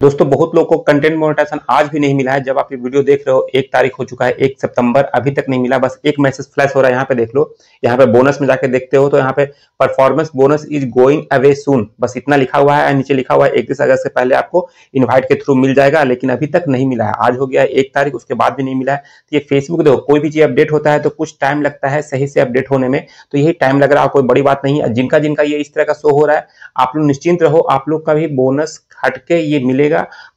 दोस्तों बहुत लोगों को कंटेंट मोनेटाइजेशन आज भी नहीं मिला है। जब आप ये वीडियो देख रहे हो 1 तारीख हो चुका है, 1 सितंबर अभी तक नहीं मिला। बस एक मैसेज फ्लैश हो रहा है, यहाँ पे देख लो। यहाँ पे बोनस में जाके देखते हो तो यहाँ पे performance bonus is going away soon, बस इतना लिखा हुआ है। नीचे लिखा हुआ है 31 अगस्त से पहले आपको इन्वाइट के थ्रू मिल जाएगा, लेकिन अभी तक नहीं मिला है। आज हो गया है 1 तारीख, उसके बाद भी नहीं मिला है। तो ये फेसबुक देखो, कोई भी चीज अपडेट होता है तो कुछ टाइम लगता है सही से अपडेट होने में, तो यही टाइम लग रहा है, कोई बड़ी बात नहीं है। जिनका जिनका ये इस तरह का शो हो रहा है, आप लोग निश्चिंत रहो, आप लोग का भी बोनस हटके ये मिलेगा।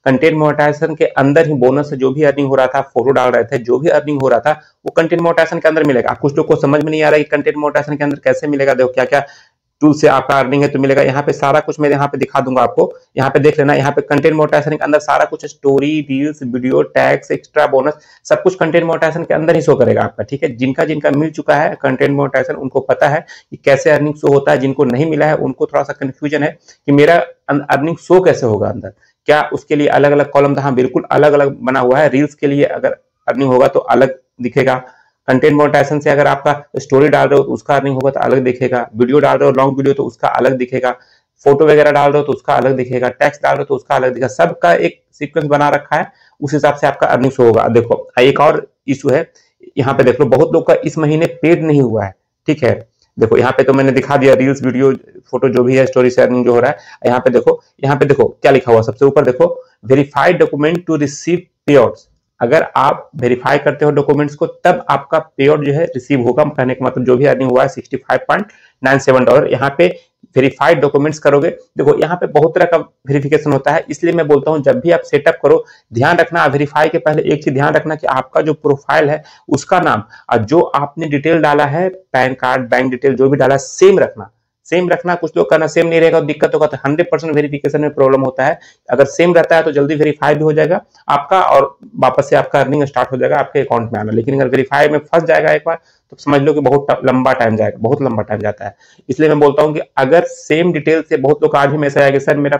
कंटेंट मोनेटाइजेशन के अंदर ही बोनस से जो भी अर्निंग हो रहा था, फोटो डाल रहे थे, जो भी अर्निंग हो रहा था वो कंटेंट मोनेटाइजेशन के अंदर मिलेगा। कुछ लोग को समझ में नहीं आ रहा है कि कंटेंट मोनेटाइजेशन के अंदर कैसे मिलेगा। देखो क्या क्या टूल से आपका अर्निंग है तो मिलेगा। यहाँ पे सारा कुछ मैं यहाँ पे दिखा दूंगा आपको, यहाँ पे देख लेना। यहाँ पे कंटेंट मोनेटाइजेशन के अंदर सारा कुछ story, reels, video, tax, extra bonus सब कुछ कंटेंट मोनेटाइजेशन के अंदर ही शो करेगा आपका। ठीक है, जिनका जिनका मिल चुका है कंटेंट मोनेटाइजेशन उनको पता है कि कैसे अर्निंग शो होता है। जिनको नहीं मिला है उनको थोड़ा सा कंफ्यूजन है कि मेरा अर्निंग शो कैसे होगा अंदर, क्या उसके लिए अलग अलग कॉलम था। हाँ बिल्कुल अलग अलग बना हुआ है। रील्स के लिए अगर अर्निंग होगा तो अलग दिखेगा, कंटेंट मोनेटाइजेशन से अगर आपका स्टोरी डाल रहे हो तो उसका अर्निंग होगा तो अलग दिखेगा, वीडियो डाल रहे हो लॉन्ग वीडियो तो उसका अलग दिखेगा, फोटो वगैरह डाल रहे हो तो उसका अलग दिखेगा, टेक्स्ट डाल रहे हो तो उसका अलग दिखेगा। सबका एक सीक्वेंस बना रखा है, उस हिसाब से आपका अर्निंग शो होगा। देखो एक और इशू है, यहाँ पे देख लो, बहुत लोग का इस महीने पेड नहीं हुआ है। ठीक है, देखो यहाँ पे तो मैंने दिखा दिया, रील्स, वीडियो, फोटो जो भी है, स्टोरी से अर्निंग जो हो रहा है। यहाँ पे देखो क्या लिखा हुआ, सबसे ऊपर देखो, verified document to receive payouts. अगर आप वेरीफाई करते हो डॉक्यूमेंट्स को तब आपका पेआउट जो है रिसीव होगा। कहने का मतलब जो भी अर्निंग हुआ है $65.97, यहाँ पे वेरीफाइड डॉक्यूमेंट्स करोगे। देखो यहाँ पे बहुत तरह का वेरिफिकेशन होता है, इसलिए मैं बोलता हूँ जब भी आप सेटअप करो ध्यान रखना, वेरीफाई के पहले एक चीज ध्यान रखना कि आपका जो प्रोफाइल है उसका नाम और जो आपने डिटेल डाला है, पैन कार्ड, बैंक डिटेल जो भी डाला है, सेम रखना, सेम रखना। कुछ लोग करना सेम नहीं रहेगा, दिक्कत होगा। तो 100% वेरिफिकेशन में प्रॉब्लम होता है। अगर सेम रहता है तो जल्दी वेरीफाई भी हो जाएगा आपका और वापस से आपका अर्निंग स्टार्ट हो जाएगा आपके अकाउंट में आना। लेकिन अगर वेरीफाई में फंस जाएगा एक बार तो समझ लो कि बहुत लंबा टाइम जाएगा, बहुत लंबा टाइम जाता है। इसलिए मैं बोलता हूँ कि अगर सेम डिटेल से, बहुत लोग आज ही मैसेज आएगा सर मेरा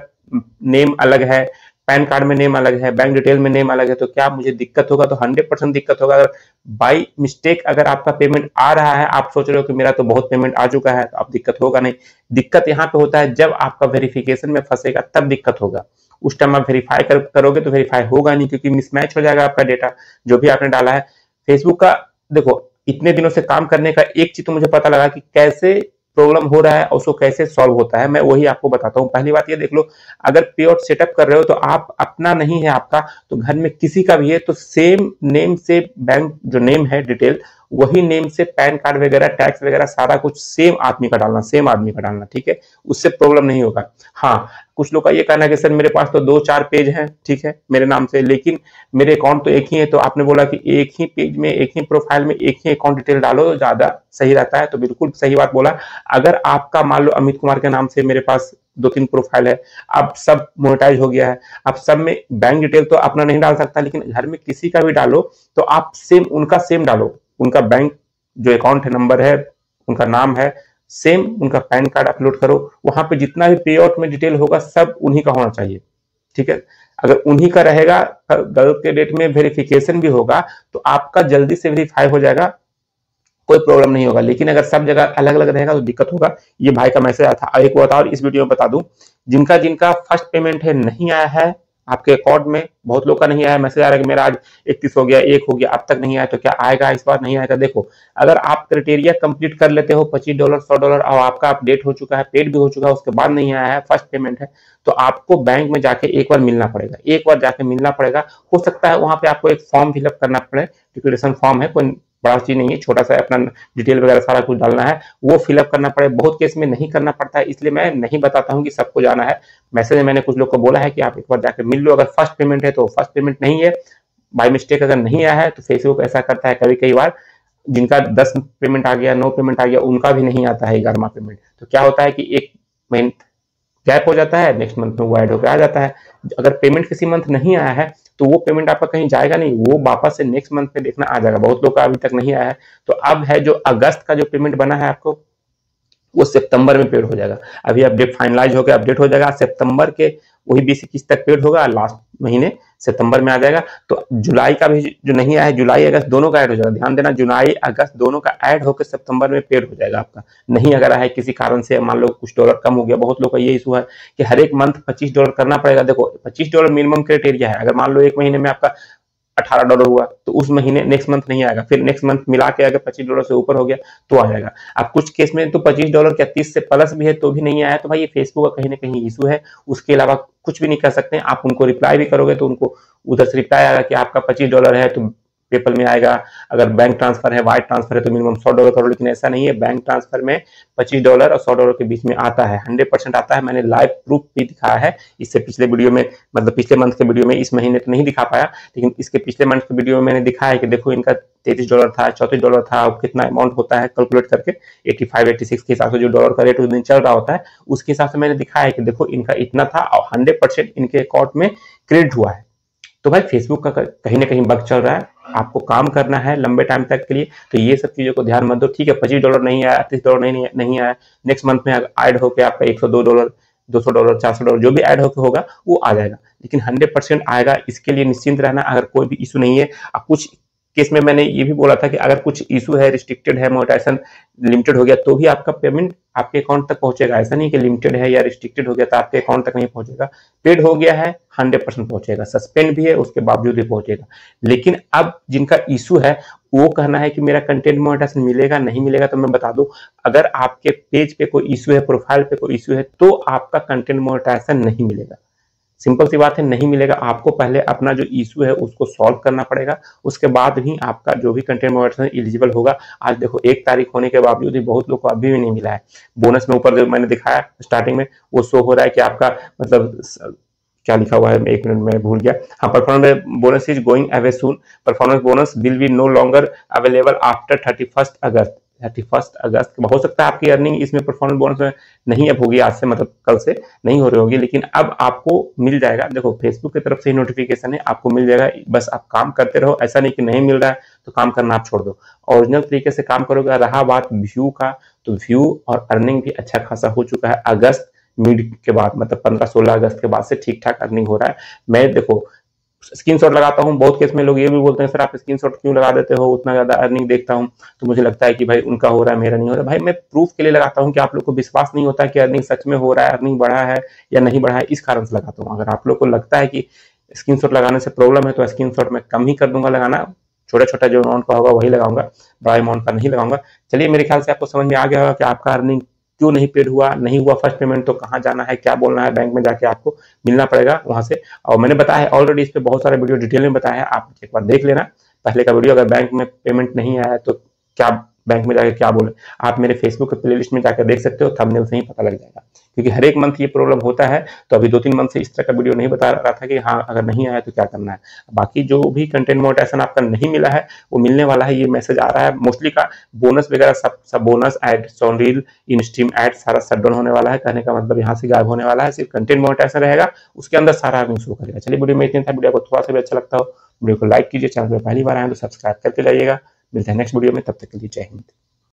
नेम अलग है, पैन कार्ड में नेम अलग है, बैंक डिटेल में नेम अलग है, तो क्या मुझे दिक्कत होगा? तो 100% दिक्कत होगा। अगर बाई मिस्टेक अगर आपका पेमेंट आ रहा है, आप सोच रहे हो कि मेरा तो बहुत पेमेंट आ चुका है, तो आप दिक्कत होगा नहीं। दिक्कत यहाँ पे होता है जब आपका वेरिफिकेशन में फंसेगा तब दिक्कत होगा। उस टाइम आप वेरीफाई करोगे तो वेरीफाई होगा नहीं, क्योंकि मिसमैच हो जाएगा आपका डेटा जो भी आपने डाला है। फेसबुक का देखो, इतने दिनों से काम करने का एक चीज तो मुझे पता लगा कि कैसे प्रॉब्लम हो रहा है और उसको कैसे सॉल्व होता है, मैं वही आपको बताता हूँ। पहली बात ये देख लो, अगर पेआउट सेटअप कर रहे हो तो आप अपना नहीं है आपका, तो घर में किसी का भी है तो सेम नेम से बैंक जो नेम है डिटेल, वही नेम से पैन कार्ड वगैरह, टैक्स वगैरह सारा कुछ सेम आदमी का डालना, सेम आदमी का डालना। ठीक है, उससे प्रॉब्लम नहीं होगा। हाँ, कुछ लोग का ये कहना है कि सर मेरे पास तो 2-4 पेज हैं, ठीक है, मेरे नाम से, लेकिन मेरे अकाउंट तो एक ही है। तो आपने बोला कि एक ही पेज में, एक ही प्रोफाइल में एक ही अकाउंट डिटेल डालो तो ज्यादा सही रहता है। तो बिल्कुल सही बात बोला। अगर आपका मान लो अमित कुमार के नाम से मेरे पास 2-3 प्रोफाइल है, अब सब मोनेटाइज हो गया है, अब सब में बैंक डिटेल तो अपना नहीं डाल सकता, लेकिन घर में किसी का भी डालो तो आप सेम उनका सेम डालो, उनका बैंक जो अकाउंट नंबर है, उनका नाम है सेम, उनका पैन कार्ड अपलोड करो। वहां पे जितना भी पे आउट में डिटेल होगा सब उन्हीं का होना चाहिए। ठीक है, अगर उन्हीं का रहेगा, कल के डेट में वेरिफिकेशन भी होगा तो आपका जल्दी से वेरीफाई हो जाएगा, कोई प्रॉब्लम नहीं होगा। लेकिन अगर सब जगह अलग अलग रहेगा तो दिक्कत होगा। ये भाई का मैसेज आया था। एक बात और इस वीडियो में बता दूं, जिनका जिनका फर्स्ट पेमेंट है नहीं आया है आपके अकाउंट में, बहुत लोग का नहीं आया, मैसेज आ रहा है कि मेरा आज 31 हो गया, 1 हो गया, अब तक नहीं आया, तो क्या आएगा इस बार? नहीं आएगा। देखो, अगर आप क्राइटेरिया कंप्लीट कर लेते हो $25, $100 और आपका अपडेट हो चुका है, पेड भी हो चुका है, उसके बाद नहीं आया है, फर्स्ट पेमेंट है, तो आपको बैंक में जाके एक बार मिलना पड़ेगा, एक बार जाके मिलना पड़ेगा। हो सकता है वहां पे आपको एक फॉर्म फिलअप करना पड़े, डिक्लेरेशन फॉर्म है, कोई बड़ा चीज नहीं है, छोटा सा अपना डिटेल वगैरह सारा कुछ डालना है, वो फिलअप करना पड़े। बहुत केस में नहीं करना पड़ता है, इसलिए मैं नहीं बताता हूँ कि सबको जाना है। मैसेज में मैंने कुछ लोग को बोला है कि आप एक बार जाकर मिल लो। अगर फर्स्ट पेमेंट है तो फर्स्ट पेमेंट नहीं है, बाय मिस्टेक अगर नहीं आया है तो फेसबुक ऐसा करता है कभी कई बार, जिनका 10 पेमेंट आ गया, 9 पेमेंट आ गया, उनका भी नहीं आता है 11वां पेमेंट। तो क्या होता है कि एक मंथ गैप हो जाता है, नेक्स्ट मंथ में वो ऐड होकर आ जाता है। अगर पेमेंट किसी मंथ नहीं आया है तो वो पेमेंट आपका कहीं जाएगा नहीं, वो वापस से नेक्स्ट मंथ में देखना आ जाएगा। बहुत लोग का अभी तक नहीं आया है। तो अब है जो अगस्त का जो पेमेंट बना है आपको, वो सितंबर में पेड हो जाएगा। अभी अपडेट फाइनलाइज हो गया, अपडेट हो जाएगा सितंबर के, वही 20-21 तक पेड होगा, लास्ट महीने सितंबर में आ जाएगा। तो जुलाई का भी जो नहीं आया है, जुलाई अगस्त दोनों का ऐड हो जाएगा। ध्यान देना, जुलाई अगस्त दोनों का ऐड होकर सितंबर में पेड हो जाएगा आपका। नहीं अगर है किसी कारण से, मान लो कुछ डॉलर कम हो गया, बहुत लोग का ये इशू है कि हर एक मंथ $25 करना पड़ेगा। देखो $25 मिनिमम क्राइटेरिया है। अगर मान लो एक महीने में आपका $18 हुआ तो उस महीने नेक्स्ट मंथ नहीं आएगा, फिर नेक्स्ट मंथ मिला के अगर $25 से ऊपर हो गया तो आ जाएगा। अब कुछ केस में तो $25 क्या 30 से प्लस भी है तो भी नहीं आया, तो भाई ये फेसबुक का कहीं ना कहीं इशू है। उसके अलावा कुछ भी नहीं कर सकते। आप उनको रिप्लाई भी करोगे तो उनको उधर से रिप्लाई आएगा कि आपका $25 है तो पेपल में आएगा। अगर बैंक ट्रांसफर है, वायर ट्रांसफर है तो मिनिमम $100 करो, लेकिन ऐसा नहीं है। बैंक ट्रांसफर में $25 और $100 के बीच में आता है, 100% आता है। मैंने लाइव प्रूफ भी दिखाया है इससे पिछले वीडियो में, मतलब पिछले मंथ के वीडियो में। इस महीने तो नहीं दिखा पाया, लेकिन इसके पिछले मंथ के वीडियो में मैंने दिखाया है कि देखो इनका $33 था, $34 था। कितना अमाउंट होता है कैलकुलेट करके 85-86 के हिसाब से जो डॉलर का रेट उस दिन चल रहा होता है उसके हिसाब से मैंने दिखाया है कि देखो इनका इतना था और 100% इनके अकाउंट में क्रेडिट हुआ है। तो भाई फेसबुक का कहीं ना कहीं बग चल रहा है। आपको काम करना है लंबे टाइम तक के लिए, तो ये सब चीजों को ध्यान मत दो। ठीक है, $25 नहीं आया, $30 नहीं आया, नेक्स्ट मंथ में ऐड होकर आपका $102, $200, $400 जो भी ऐड होकर होगा वो आ जाएगा, लेकिन 100% आएगा। इसके लिए निश्चिंत रहना। अगर कोई भी इशू नहीं है, अब कुछ केस में मैंने ये भी बोला था कि अगर कुछ इशू है, रिस्ट्रिक्टेड है, मोनेटाइजेशन लिमिटेड हो गया तो भी आपका पेमेंट आपके अकाउंट तक पहुंचेगा। ऐसा नहीं कि लिमिटेड है या रिस्ट्रिक्टेड हो गया तो आपके अकाउंट तक नहीं पहुंचेगा। पेड हो गया है 100% पहुंचेगा, सस्पेंड भी है उसके बावजूद भी पहुंचेगा। लेकिन अब जिनका इशू है वो कहना है कि मेरा कंटेंट मोनेटाइजेशन मिलेगा नहीं मिलेगा, तो मैं बता दूं, अगर आपके पेज पे कोई इशू है, प्रोफाइल पे कोई इशू है, तो आपका कंटेंट मोनेटाइजेशन नहीं मिलेगा। सिंपल सी बात है, नहीं मिलेगा। आपको पहले अपना जो इशू है उसको सॉल्व करना पड़ेगा, उसके बाद ही आपका जो भी कंटेंट मोनेटाइजेशन एलिजिबल होगा। आज देखो 1 तारीख होने के बावजूद भी बहुत लोग को अभी भी नहीं मिला है। बोनस में ऊपर जो मैंने दिखाया स्टार्टिंग में वो शो हो रहा है कि आपका मतलब क्या लिखा हुआ है, 1 मिनट में भूल गया। हाँ, performance bonus is going away soon. Performance bonus will be no longer available after 31 August. 31 अगस्त हो सकता है आपकी अर्निंग इसमें परफॉर्मेंस बोनस में नहीं अब होगी, आज से मतलब कल से नहीं हो रही होगी, लेकिन अब आपको मिल जाएगा। देखो फेसबुक की तरफ से नोटिफिकेशन है, आपको मिल जाएगा। बस आप काम करते रहो, ऐसा नहीं कि नहीं मिल रहा है तो काम करना आप छोड़ दो। ओरिजिनल तरीके से काम करोगे। रहा बात व्यू का, तो व्यू और अर्निंग भी अच्छा खासा हो चुका है अगस्त मिड के बाद, मतलब 15-16 अगस्त के बाद से ठीक ठाक अर्निंग हो रहा है। मैं देखो स्क्रीनशॉट लगाता हूं, बहुत केस में लोग ये भी बोलते हैं सर आप स्क्रीनशॉट क्यों लगा देते हो, उतना ज्यादा अर्निंग देखता हूं तो मुझे लगता है कि भाई उनका हो रहा है मेरा नहीं हो रहा। भाई मैं प्रूफ के लिए लगाता हूं कि आप लोग को विश्वास नहीं होता कि अर्निंग सच में हो रहा है, अर्निंग बढ़ा है या नहीं बढ़ा है, इस कारण से लगाता हूं। अगर आप लोग को लगता है कि स्क्रीनशॉट लगाने से प्रॉब्लम है तो स्क्रीनशॉट मैं कम ही कर दूंगा लगाना, छोटा छोटा जो अमाउंट का होगा वही लगाऊंगा, बड़ा अमाउंट का नहीं लगाऊंगा। चलिए, मेरे ख्याल से आपको समझ में आ गया होगा कि आपका अर्निंग क्यों नहीं पेड हुआ, नहीं हुआ फर्स्ट पेमेंट तो कहाँ जाना है, क्या बोलना है, बैंक में जाके आपको मिलना पड़ेगा वहां से। और मैंने बताया है ऑलरेडी, इस पे बहुत सारे वीडियो डिटेल में बताया है, आप एक बार देख लेना पहले का वीडियो। अगर बैंक में पेमेंट नहीं आया तो क्या बैंक में जाके क्या बोले, आप मेरे फेसबुक के प्लेलिस्ट में जाकर देख सकते हो, थंबनेल से ही पता लग जाएगा। क्योंकि हर एक मंथ ये प्रॉब्लम होता है, तो अभी 2-3 मंथ से इस तरह का वीडियो नहीं बता रहा था कि हाँ अगर नहीं आया तो क्या करना है। बाकी जो भी कंटेंट मोनेटाइजेशन आपका नहीं मिला है वो मिलने वाला है, ये मैसेज आ रहा है मोस्टली का। बोनस वगैरह सब बोनस एड, सॉन्डील, इन स्ट्रीम एड सारा शट डाउन होने वाला है। कहने का मतलब यहाँ से गायब होने वाला है, सिर्फ कंटेंट मोनेटाइजेशन रहेगा, उसके अंदर सारा अर्निंग शो करेगा। चलिए, वीडियो में इतना था। वीडियो को थोड़ा सा भी अच्छा लगता हो वीडियो को लाइक कीजिए, चैनल पर पहली बार आए तो सब्सक्राइब करके जाइएगा। मिलते हैं नेक्स्ट वीडियो में, तब तक के लिए जय हिंद।